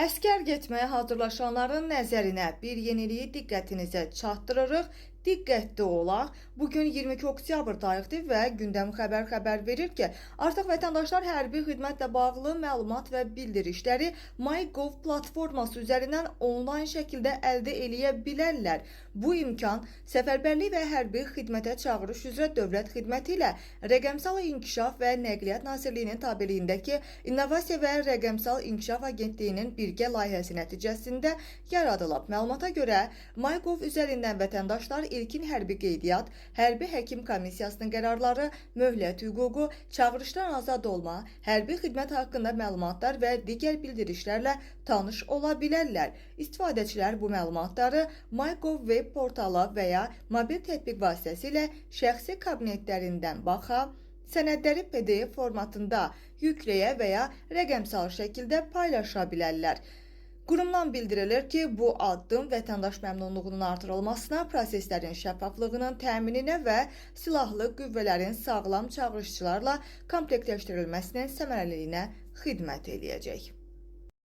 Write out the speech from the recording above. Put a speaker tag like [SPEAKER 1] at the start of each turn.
[SPEAKER 1] Əskər getməyə hazırlaşanların nəzərinə bir yeniliyi diqqətinizə çatdırırıq. Diqqətli olaq. Bugün 22 oktyabr tarixdir və Gündəm xəbər verir ki, artıq vətəndaşlar hərbi xidmətlə bağlı məlumat və bildirişləri MyGov platforması üzərindən onlayn şəkildə əldə eləyə bilərlər. Bu imkan Səfərbərlik və Hərbi Xidmətə Çağırış üzrə Dövlət Xidməti ilə Rəqəmsal İnkişaf və Nəqliyyat Nazirliyinin tabeliyindəki İnnovasiya və Rəqəmsal İnkişaf Agentliyinin birgə layihəsi nəticəsində yaradılıb. Məlumata görə MyGov üzərindən vətəndaşlar ilkin hərbi qeydiyyat, hərbi həkim komissiyasının qərarları, möhlət hüququ, çağırışdan azad olma, hərbi xidmət haqqında məlumatlar və digər bildirişlərlə tanış ola bilərlər. İstifadəçilər bu məlumatları MyGov web portalı və ya mobil tətbiq vasitəsilə şəxsi kabinetlərindən baxa, sənədləri PDF formatında yükləyə və ya rəqəmsal şəkildə paylaşa bilərlər. Qurumdan bildirilir ki, bu addım vətəndaş məmnunluğunun artırılmasına, proseslərin şəffaflığının təmininə və silahlı qüvvələrin sağlam çağırışçılarla komplektləşdirilməsinin səmərəliliyinə xidmət edəcək.